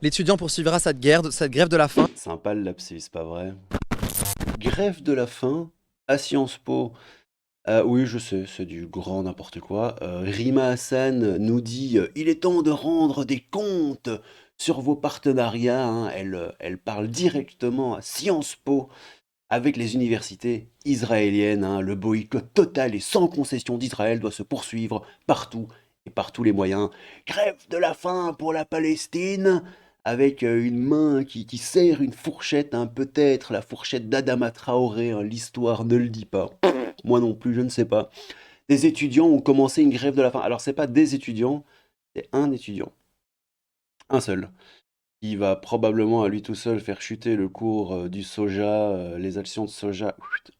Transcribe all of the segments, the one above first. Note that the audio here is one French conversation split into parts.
L'étudiant poursuivra cette grève de la faim. Sympa le lapsus, pas vrai? Grève de la faim à Sciences Po. Oui, je sais, c'est du grand n'importe quoi. Rima Hassan nous dit il est temps de rendre des comptes sur vos partenariats, hein. Elle parle directement à Sciences Po avec les universités israéliennes, hein. Le boycott total et sans concession d'Israël doit se poursuivre partout et par tous les moyens. Grève de la faim pour la Palestine, avec une main qui serre une fourchette, hein, peut-être la fourchette d'Adama Traoré, hein, l'histoire ne le dit pas. Moi non plus, je ne sais pas. Des étudiants ont commencé une grève de la faim. Alors c'est pas des étudiants, c'est un étudiant, un seul, qui va probablement à lui tout seul faire chuter le cours du soja, les actions de soja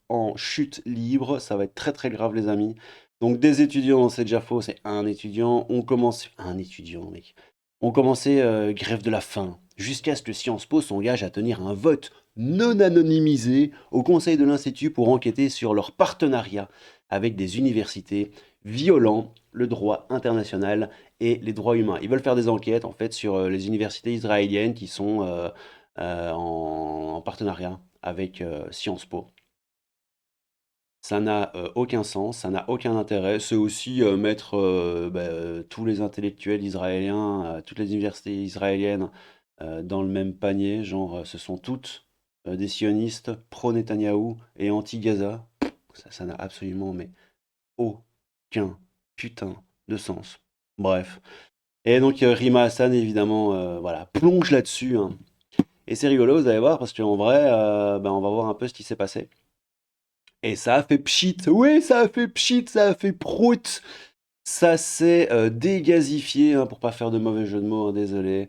en chute libre. Ça va être très très grave, les amis. Donc des étudiants, c'est déjà faux, c'est un étudiant. On commence... Un étudiant, mec. On commençait grève de la faim, jusqu'à ce que Sciences Po s'engage à tenir un vote non anonymisé au Conseil de l'Institut pour enquêter sur leur partenariat avec des universités violant le droit international et les droits humains. Ils veulent faire des enquêtes en fait sur les universités israéliennes qui sont en partenariat avec Sciences Po. Ça n'a aucun sens, ça n'a aucun intérêt. C'est aussi mettre tous les intellectuels israéliens, toutes les universités israéliennes dans le même panier. Genre, ce sont toutes des sionistes pro-Netanyahou et anti-Gaza. Ça n'a absolument mais aucun putain de sens. Bref. Et donc Rima Hassan, évidemment, voilà, plonge là-dessus, hein. Et c'est rigolo, vous allez voir, parce qu'en vrai, on va voir un peu ce qui s'est passé. Et ça a fait pchit, oui, ça a fait pchit, ça a fait prout, ça s'est dégazifié, hein, pour pas faire de mauvais jeu de mots, hein, désolé,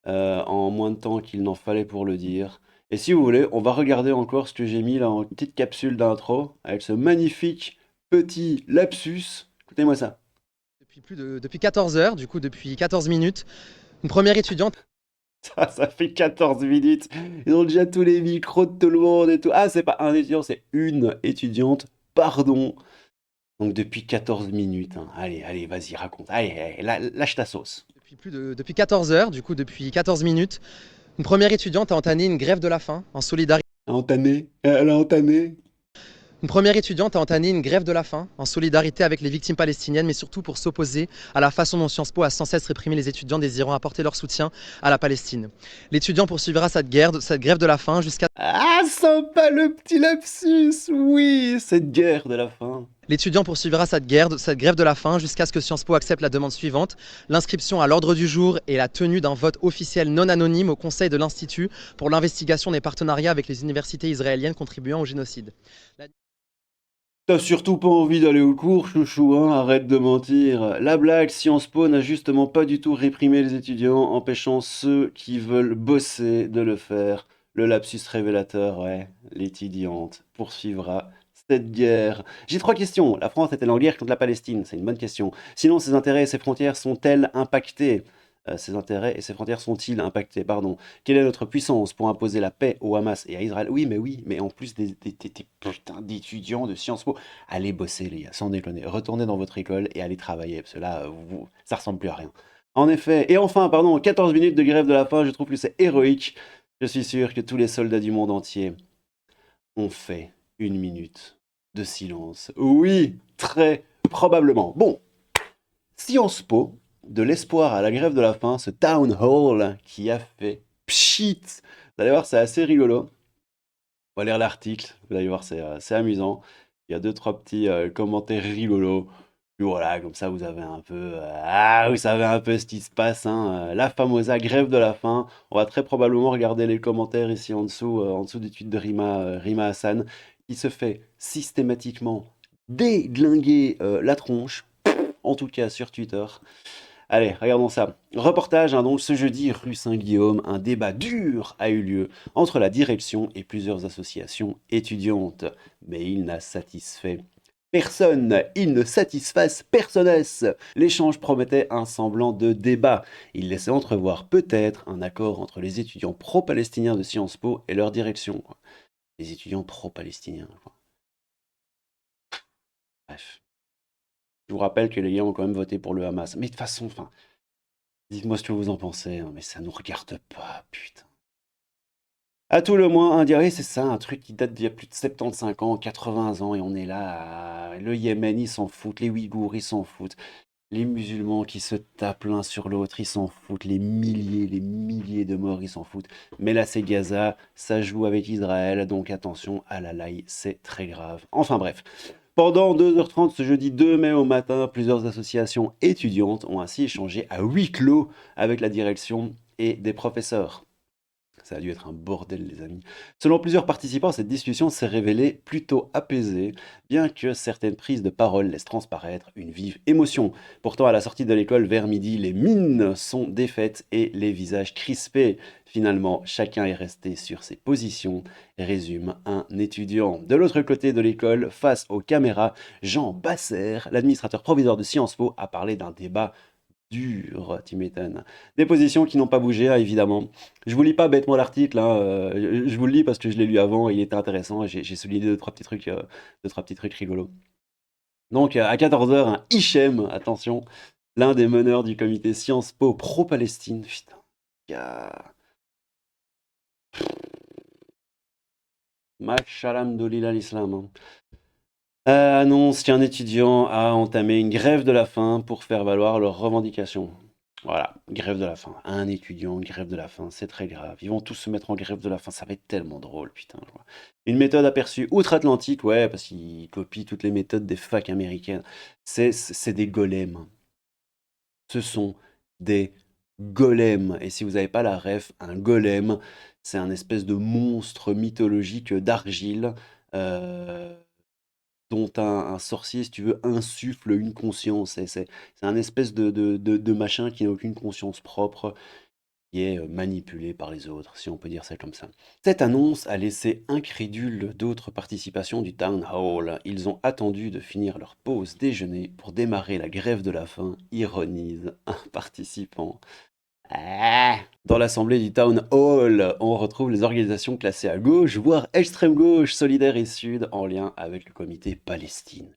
en moins de temps qu'il n'en fallait pour le dire. Et si vous voulez, on va regarder encore ce que j'ai mis là en petite capsule d'intro, avec ce magnifique petit lapsus. Écoutez-moi ça. Depuis 14 heures, du coup depuis 14 minutes, une première étudiante. Ça fait 14 minutes. Ils ont déjà tous les micros de tout le monde et tout. Ah, c'est pas un étudiant, c'est une étudiante. Pardon. Donc depuis 14 minutes, hein. Allez, allez, vas-y, raconte. Allez, allez, lâche ta sauce. Depuis 14 heures, du coup depuis 14 minutes, une première étudiante a entamé une grève de la faim en solidarité. Elle a entamé. Elle a entamé. Une première étudiante a entamé une grève de la faim en solidarité avec les victimes palestiniennes, mais surtout pour s'opposer à la façon dont Sciences Po a sans cesse réprimé les étudiants désirant apporter leur soutien à la Palestine. L'étudiant poursuivra cette grève de la faim jusqu'à... Ah, sympa le petit lapsus. Oui, cette guerre de la faim. L'étudiant poursuivra cette grève de la faim jusqu'à ce que Sciences Po accepte la demande suivante, l'inscription à l'ordre du jour et la tenue d'un vote officiel non anonyme au Conseil de l'Institut pour l'investigation des partenariats avec les universités israéliennes contribuant au génocide. T'as surtout pas envie d'aller au cours, chouchou, hein, arrête de mentir. La blague, Sciences Po n'a justement pas du tout réprimé les étudiants, empêchant ceux qui veulent bosser de le faire. Le lapsus révélateur, ouais, l'étudiante poursuivra cette guerre. J'ai trois questions. La France est-elle en guerre contre la Palestine? C'est une bonne question. Sinon, ses intérêts et ses frontières sont-elles impactés? Ses intérêts et ses frontières sont-ils impactés? Pardon. Quelle est notre puissance pour imposer la paix au Hamas et à Israël? Oui, mais en plus des putains d'étudiants de Sciences Po, allez bosser les gars, sans déconner. Retournez dans votre école et allez travailler, parce que là, ça ressemble plus à rien. En effet, et enfin, pardon, 14 minutes de grève de la faim, je trouve que c'est héroïque. Je suis sûr que tous les soldats du monde entier ont fait une minute de silence. Oui, très probablement. Bon, Sciences Po, de l'espoir à la grève de la faim, ce town hall qui a fait pchit. Vous allez voir, c'est assez rigolo. On va lire l'article, vous allez voir, c'est amusant. Il y a deux, trois petits commentaires rigolos. Puis voilà, comme ça vous avez un peu, vous savez un peu ce qui se passe, hein. La famosa grève de la faim. On va très probablement regarder les commentaires ici en dessous du tweet de Rima Hassan, qui se fait systématiquement déglinguer la tronche, en tout cas sur Twitter. Allez, regardons ça. Reportage, hein, donc ce jeudi, rue Saint-Guillaume, un débat dur a eu lieu entre la direction et plusieurs associations étudiantes. Mais il n'a satisfait personne, il ne satisfasse personnes. L'échange promettait un semblant de débat. Il laissait entrevoir peut-être un accord entre les étudiants pro-palestiniens de Sciences Po et leur direction, quoi. Les étudiants pro-palestiniens, quoi. Bref. Je vous rappelle que les gars ont quand même voté pour le Hamas. Mais de toute façon, enfin, Dites-moi ce que vous en pensez, hein, mais ça nous regarde pas, putain. À tout le moins, un dirait c'est ça, un truc qui date d'il y a plus de 75 ans, 80 ans, et on est là. Le Yémen, ils s'en foutent, les Ouïghours, ils s'en foutent. Les musulmans qui se tapent l'un sur l'autre, ils s'en foutent. Les milliers de morts, ils s'en foutent. Mais là, c'est Gaza, ça joue avec Israël, donc attention à la laï, c'est très grave. Enfin bref. Pendant 2h30 ce jeudi 2 mai au matin, plusieurs associations étudiantes ont ainsi échangé à huis clos avec la direction et des professeurs. Ça a dû être un bordel, les amis. Selon plusieurs participants, cette discussion s'est révélée plutôt apaisée, bien que certaines prises de parole laissent transparaître une vive émotion. Pourtant, à la sortie de l'école vers midi, les mines sont défaites et les visages crispés. Finalement, chacun est resté sur ses positions, résume un étudiant. De l'autre côté de l'école, face aux caméras, Jean Basser, l'administrateur provisoire de Sciences Po, a parlé d'un débat dur, tu m'étonnes. Des positions qui n'ont pas bougé, hein, évidemment. Je vous lis pas bêtement l'article, hein, je vous le lis parce que je l'ai lu avant et il était intéressant. Et j'ai souligné deux, trois petits trucs rigolos. Donc, à 14h, un Hichem, attention, l'un des meneurs du comité Sciences Po pro-Palestine. Putain, gars. Mashallah de l'islam, hein. Annonce qu'un étudiant a entamé une grève de la faim pour faire valoir leurs revendications. Voilà, grève de la faim. Un étudiant, grève de la faim, c'est très grave. Ils vont tous se mettre en grève de la faim, ça va être tellement drôle, putain. Une méthode aperçue outre-Atlantique, ouais, parce qu'ils copient toutes les méthodes des facs américaines. C'est des golems. Ce sont des golems. Et si vous n'avez pas la ref, un golem, c'est un espèce de monstre mythologique d'argile. euh, dont un sorcier, si tu veux, insuffle une conscience. C'est un espèce de machin qui n'a aucune conscience propre, qui est manipulé par les autres, si on peut dire ça comme ça. Cette annonce a laissé incrédules d'autres participations du Town Hall. Ils ont attendu de finir leur pause déjeuner pour démarrer la grève de la faim, ironise un participant. Ah. Dans l'assemblée du Town Hall, on retrouve les organisations classées à gauche, voire extrême gauche, solidaire et sud, en lien avec le comité Palestine.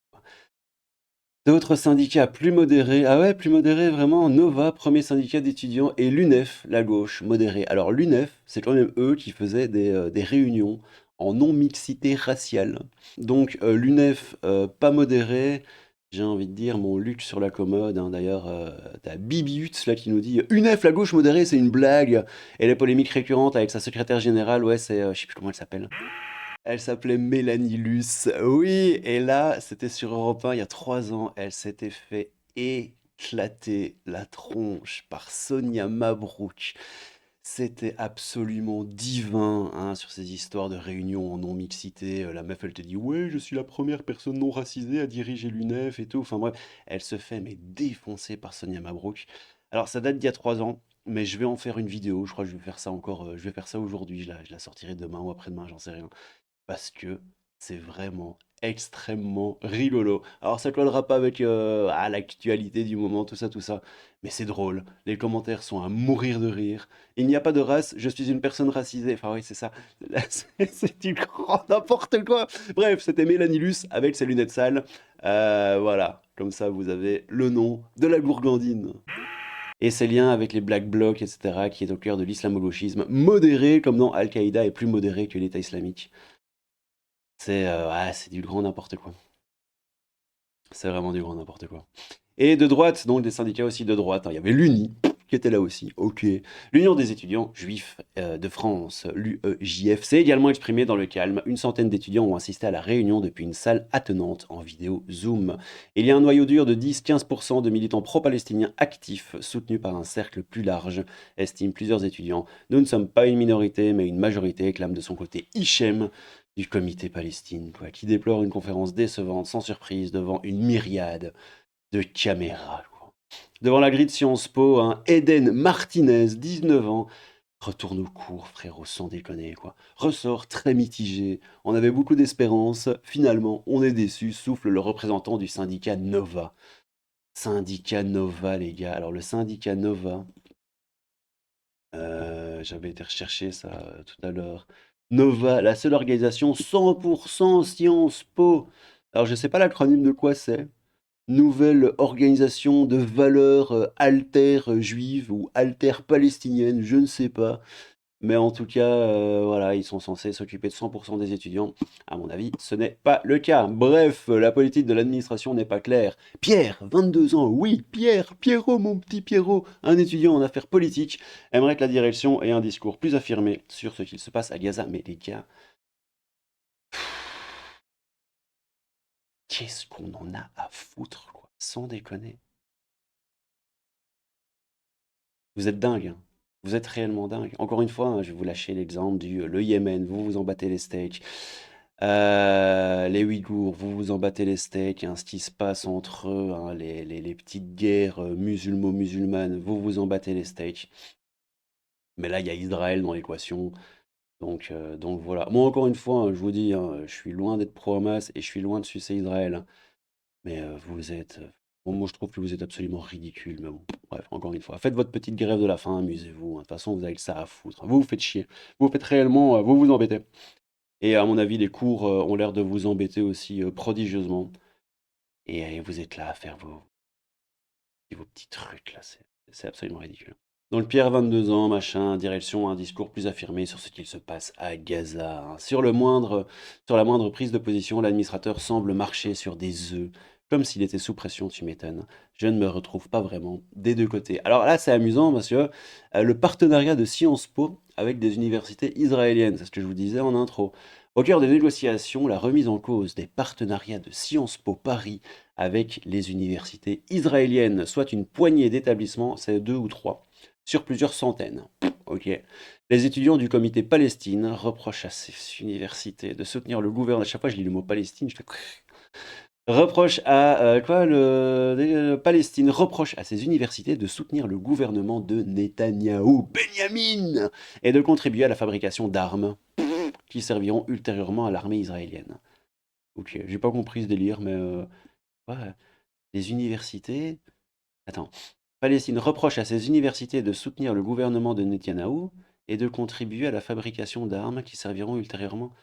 D'autres syndicats plus modérés, ah ouais, plus modérés vraiment, Nova, premier syndicat d'étudiants, et l'UNEF, la gauche, modérée. Alors l'UNEF, c'est quand même eux qui faisaient des réunions en non-mixité raciale. Donc l'UNEF, pas modéré, j'ai envie de dire mon luxe sur la commode, hein. D'ailleurs, t'as Bibiut là qui nous dit UNEF, la gauche modérée, c'est une blague. Et les polémiques récurrentes avec sa secrétaire générale, ouais, c'est, je sais plus comment elle s'appelle. Elle s'appelait Mélanie Luce. Oui, et là, c'était sur Europe 1 il y a 3 ans. Elle s'était fait éclater la tronche par Sonia Mabrouk. C'était absolument divin, hein, sur ces histoires de réunions en non-mixité. La meuf, elle te dit, ouais, je suis la première personne non racisée à diriger l'UNEF et tout. Enfin bref, elle se fait mais défoncer par Sonia Mabrouk. Alors, ça date d'il y a 3 ans, mais je vais en faire une vidéo. Je crois que je vais faire ça encore. Je vais faire ça aujourd'hui. Je la sortirai demain ou après-demain, j'en sais rien parce que c'est vraiment extrêmement rigolo. Alors ça collera pas avec l'actualité du moment, tout ça, mais c'est drôle. Les commentaires sont à mourir de rire. Il n'y a pas de race, je suis une personne racisée. Enfin oui, c'est ça. Là, c'est du grand n'importe quoi. Bref, c'était Mélanie Luce avec ses lunettes sales. Voilà, comme ça vous avez le nom de la gourgandine. Et ses liens avec les Black Blocs, etc., qui est au cœur de l'islamo-gauchisme, modéré comme dans Al-Qaïda est plus modéré que l'État islamique. C'est du grand n'importe quoi. C'est vraiment du grand n'importe quoi. Et de droite, donc des syndicats aussi de droite, hein. Il y avait l'UNI qui était là aussi, ok. L'Union des étudiants juifs de France, l'UEJF, s'est également exprimée dans le calme. Une centaine d'étudiants ont assisté à la réunion depuis une salle attenante en vidéo Zoom. Il y a un noyau dur de 10-15% de militants pro-palestiniens actifs, soutenus par un cercle plus large, estiment plusieurs étudiants. Nous ne sommes pas une minorité, mais une majorité, clame de son côté Hichem, du comité Palestine, quoi, qui déplore une conférence décevante, sans surprise, devant une myriade de caméras, quoi. Devant la grille de Sciences Po, hein, Eden Martinez, 19 ans, retourne au cours, frérot, sans déconner, quoi. Ressort très mitigé. On avait beaucoup d'espérance. Finalement, on est déçu, souffle le représentant du syndicat Nova. Syndicat Nova, les gars. Alors, le syndicat Nova, j'avais été rechercher ça tout à l'heure. Nova, la seule organisation 100% Sciences Po. Alors, je sais pas l'acronyme de quoi c'est. nouvelle organisation de valeurs alter-juives ou alter-palestiniennes, je ne sais pas. Mais en tout cas, voilà, ils sont censés s'occuper de 100% des étudiants. À mon avis, ce n'est pas le cas. Bref, la politique de l'administration n'est pas claire. Pierre, 22 ans, oui, Pierre, Pierrot, mon petit Pierrot, un étudiant en affaires politiques, aimerait que la direction ait un discours plus affirmé sur ce qu'il se passe à Gaza. Mais les gars, qu'est-ce qu'on en a à foutre, quoi, sans déconner. Vous êtes dingue, hein. Vous êtes réellement dingue. Encore une fois, hein, je vais vous lâcher l'exemple du le Yémen, vous vous en battez les steaks. Les Ouïghours, vous vous en battez les steaks, hein, ce qui se passe entre eux, hein, les petites guerres musulmanes, vous vous en battez les steaks. Mais là, il y a Israël dans l'équation. Donc voilà. Moi, encore une fois, hein, je vous dis, hein, je suis loin d'être pro-Hamas et je suis loin de sucer Israël, hein. Mais vous êtes. Bon, moi, je trouve que vous êtes absolument ridicule. Mais bon, bref, encore une fois. Faites votre petite grève de la faim, amusez-vous, hein. De toute façon, vous avez que ça à foutre, hein. Vous vous faites chier. Vous faites réellement. Vous vous embêtez. Et à mon avis, les cours ont l'air de vous embêter aussi prodigieusement. Et vous êtes là à faire vos petits trucs, là. C'est absolument ridicule. Donc Pierre, 22 ans, machin, direction un discours plus affirmé sur ce qu'il se passe à Gaza, hein. Sur la moindre prise de position, l'administrateur semble marcher sur des œufs, comme s'il était sous pression, tu m'étonnes. Je ne me retrouve pas vraiment des deux côtés. Alors là, c'est amusant parce que le partenariat de Sciences Po avec des universités israéliennes, c'est ce que je vous disais en intro. Au cœur des négociations, la remise en cause des partenariats de Sciences Po Paris avec les universités israéliennes, soit une poignée d'établissements, c'est 2 ou 3 sur plusieurs centaines. Ok. Les étudiants du comité Palestine reprochent à ces universités de soutenir le gouvernement. À chaque fois, je lis le mot Palestine, je fais. Reproche à Palestine reproche à ces universités de soutenir le gouvernement de Netanyahou, Benjamin, et de contribuer à la fabrication d'armes qui serviront ultérieurement à l'armée israélienne. Ok, j'ai pas compris ce délire, mais ouais, les universités. Attends. Palestine reproche à ses universités de soutenir le gouvernement de Netanyahou et de contribuer à la fabrication d'armes qui serviront ultérieurement.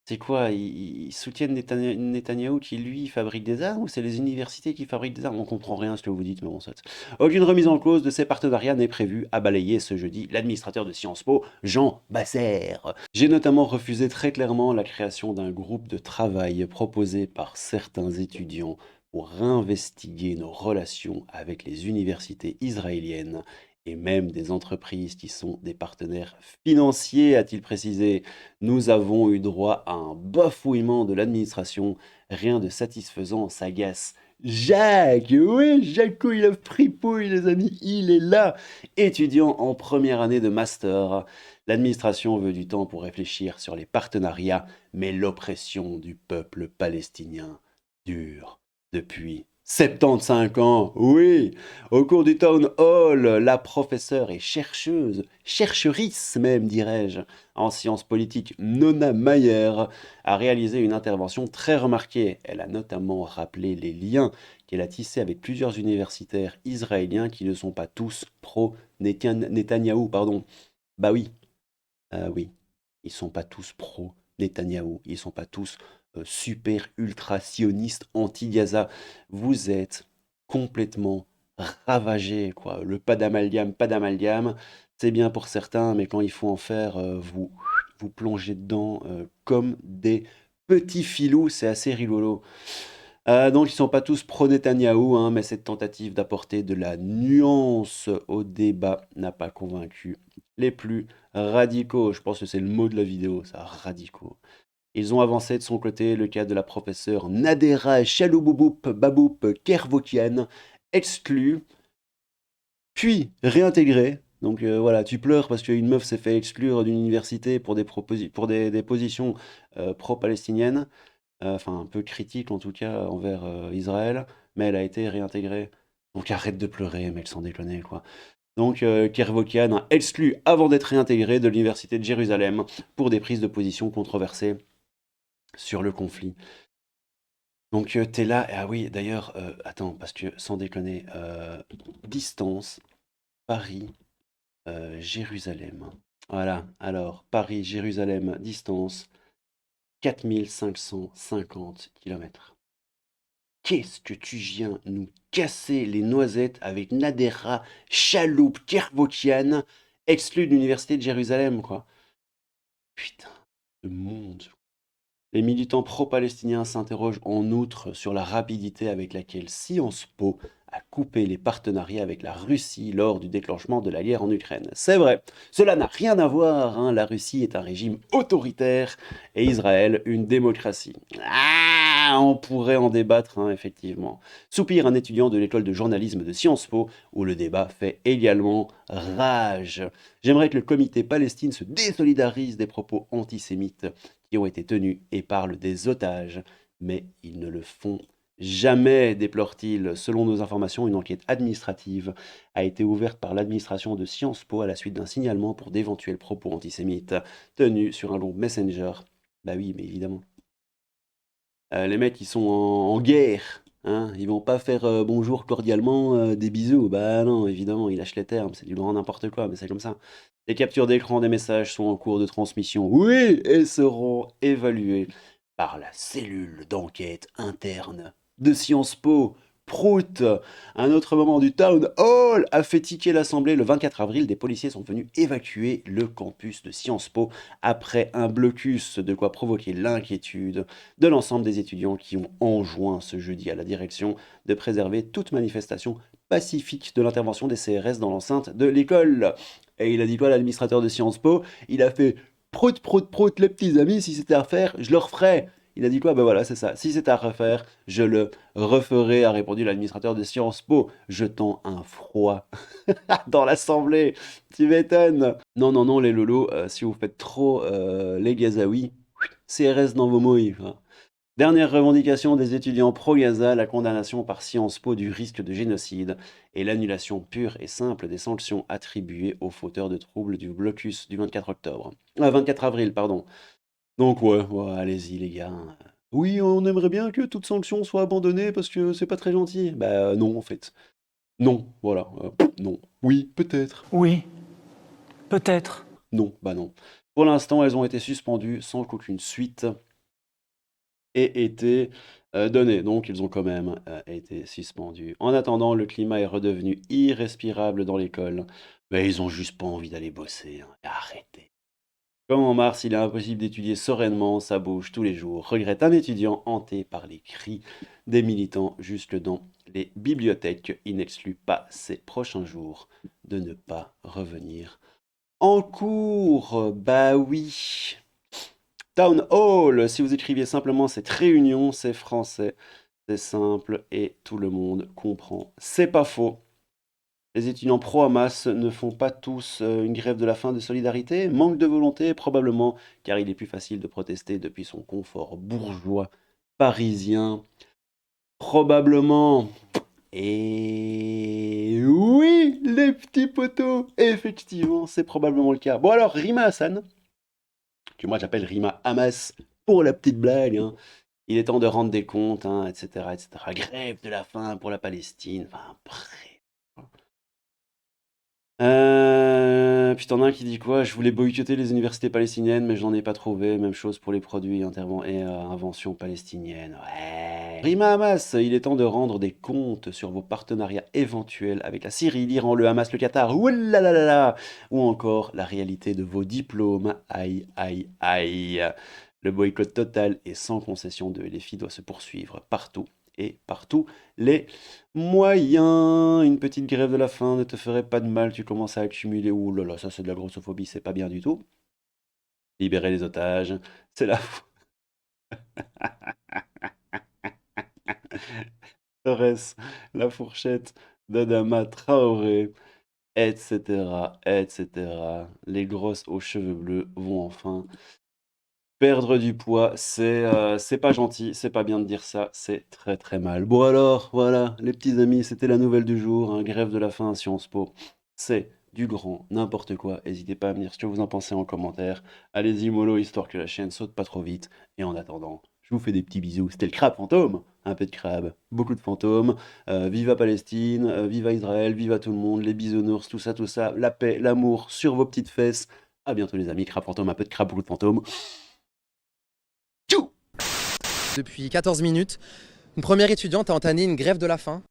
C'est quoi? Ils soutiennent Netanyahou qui, lui, fabrique des armes ou c'est les universités qui fabriquent des armes? On comprend rien à ce que vous dites, mais bon, ça. Aucune remise en cause de ces partenariats n'est prévue à balayer ce jeudi l'administrateur de Sciences Po, Jean Basser. J'ai notamment refusé très clairement la création d'un groupe de travail proposé par certains étudiants pour réinvestiguer nos relations avec les universités israéliennes et même des entreprises qui sont des partenaires financiers, a-t-il précisé. Nous avons eu droit à un bafouillement de l'administration, rien de satisfaisant, s'agace. Jacques, oui, Jaco, il a fripouille, les amis, il est là, étudiant en première année de master. L'administration veut du temps pour réfléchir sur les partenariats, mais l'oppression du peuple palestinien dure depuis 75 ans. Oui, au cours du Town Hall, la professeure et chercheurice même dirais-je, en sciences politiques, Nona Mayer, a réalisé une intervention très remarquée. Elle a notamment rappelé les liens qu'elle a tissés avec plusieurs universitaires israéliens qui ne sont pas tous pro-Netanyahou, pardon. Bah oui, oui, ils sont pas tous pro-Netanyahou, ils sont pas tous super ultra sionistes anti-Gaza. Vous êtes complètement ravagés, quoi. Le pas d'amalgame, pas d'amalgame, c'est bien pour certains, mais quand il faut en faire, vous plongez dedans comme des petits filous, c'est assez rigolo. Donc ils sont pas tous pro-Netanyahou, hein, mais cette tentative d'apporter de la nuance au débat n'a pas convaincu les plus radicaux. Je pense que c'est le mot de la vidéo, ça, radicaux. Ils ont avancé de son côté le cas de la professeure Nadera Chaloubouboup Baboup Kervokian, exclue, puis réintégrée. Donc voilà, tu pleures parce qu'une meuf s'est fait exclure d'une université pour des positions pro-palestiniennes, enfin un peu critique en tout cas envers Israël, mais elle a été réintégrée. Donc arrête de pleurer, mec, sans déconner, quoi. Donc Kervokian exclu avant d'être réintégré de l'université de Jérusalem pour des prises de position controversées sur le conflit. Donc t'es là, ah oui, d'ailleurs, attends, parce que sans déconner, distance, Paris, Jérusalem. Voilà, alors, Paris, Jérusalem, distance, 4550 km. qu'est-ce que tu viens nous casser les noisettes avec Nadera Chaloup Kervokian, exclu de l'université de Jérusalem, quoi. Putain, le monde. Les militants pro-palestiniens s'interrogent en outre sur la rapidité avec laquelle Sciences Po a coupé les partenariats avec la Russie lors du déclenchement de la guerre en Ukraine. C'est vrai, cela n'a rien à voir, hein. La Russie est un régime autoritaire et Israël une démocratie. Ah, on pourrait en débattre, hein, effectivement. Soupire un étudiant de l'école de journalisme de Sciences Po, où le débat fait également rage. J'aimerais que le comité Palestine se désolidarise des propos antisémites qui ont été tenus et parlent des otages, mais ils ne le font jamais, déplore-t-il. Selon nos informations, une enquête administrative a été ouverte par l'administration de Sciences Po à la suite d'un signalement pour d'éventuels propos antisémites tenus sur un groupe Messenger. Bah oui, mais évidemment. Les mecs, ils sont en guerre. Hein, ils vont pas faire bonjour cordialement, des bisous. Bah non, évidemment, ils lâchent les termes. C'est du grand n'importe quoi, mais c'est comme ça. Les captures d'écran des messages sont en cours de transmission, oui, et seront évaluées par la cellule d'enquête interne de Sciences Po. Prout. Un autre moment du Town Hall a fait tiquer l'Assemblée. Le 24 avril, des policiers sont venus évacuer le campus de Sciences Po après un blocus, de quoi provoquer l'inquiétude de l'ensemble des étudiants qui ont enjoint ce jeudi à la direction de préserver toute manifestation pacifique de l'intervention des CRS dans l'enceinte de l'école. Et il a dit quoi, l'administrateur de Sciences Po? Il a fait prout, prout, prout, les petits amis, si c'était à refaire, je le referais. Il a dit quoi? Ben voilà, c'est ça. Si c'était à refaire, je le referai, a répondu l'administrateur de Sciences Po, jetant un froid dans l'assemblée. Tu m'étonnes. Non, non, non, les lolos, si vous faites trop les Gazaouis, CRS dans vos mouilles. Dernière revendication des étudiants pro-Gaza, la condamnation par Sciences Po du risque de génocide et l'annulation pure et simple des sanctions attribuées aux fauteurs de troubles du blocus du 24 avril, pardon. Donc ouais, allez-y les gars. Oui, on aimerait bien que toute sanction soit abandonnée parce que c'est pas très gentil. Bah non en fait. Non, voilà. Non. Oui, peut-être. Oui, peut-être. Non, bah non. Pour l'instant, elles ont été suspendues sans qu'aucune suite ait été donnée. Donc ils ont quand même été suspendus. En attendant, le climat est redevenu irrespirable dans l'école. Mais ils ont juste pas envie d'aller bosser, hein. Arrêtez. Comme en mars, il est impossible d'étudier sereinement, ça bouge tous les jours, regrette un étudiant hanté par les cris des militants jusque dans les bibliothèques. Il n'exclut pas ces prochains jours de ne pas revenir en cours. Bah oui. Town Hall, si vous écriviez simplement cette réunion, c'est français, c'est simple et tout le monde comprend. C'est pas faux. Les étudiants pro-Hamas ne font pas tous une grève de la faim de solidarité. Manque de volonté, probablement, car il est plus facile de protester depuis son confort bourgeois parisien. Probablement. Et oui, les petits poteaux, effectivement, c'est probablement le cas. Bon alors, Rima Hassan, que moi j'appelle Rima Hamas pour la petite blague, hein. Il est temps de rendre des comptes, hein, etc., etc. Grève de la faim pour la Palestine, enfin, bref. Puis t'en as un qui dit quoi? Je voulais boycotter les universités palestiniennes, mais je n'en ai pas trouvé. Même chose pour les produits et inventions palestiniennes. Ouais. Rima Hamas, il est temps de rendre des comptes sur vos partenariats éventuels avec la Syrie, l'Iran, le Hamas, le Qatar, oulalala, ou encore la réalité de vos diplômes. Aïe, aïe, aïe. Le boycott total et sans concession de LFI doit se poursuivre partout et partout les moyens. Une petite grève de la faim ne te ferait pas de mal, tu commences à accumuler. Ouh là là, ça c'est de la grossophobie, c'est pas bien du tout. Libérer les otages, c'est la... Torres, la fourchette d'Adama Traoré, etc., etc. Les grosses aux cheveux bleus vont enfin perdre du poids, c'est pas gentil, c'est pas bien de dire ça, c'est très très mal. Bon alors, voilà, les petits amis, c'était la nouvelle du jour, hein, grève de la faim à Sciences Po. C'est du grand n'importe quoi. N'hésitez pas à me dire ce que vous en pensez en commentaire. Allez-y mollo, histoire que la chaîne saute pas trop vite. Et en attendant, je vous fais des petits bisous. C'était le crabe fantôme, un peu de crabe, beaucoup de fantômes. Viva Palestine, viva Israël, viva tout le monde, les bisounours, tout ça, la paix, l'amour sur vos petites fesses. À bientôt les amis, crabe fantôme, un peu de crabe, beaucoup de fantômes. Depuis 14 minutes, Une première étudiante a entamé une grève de la faim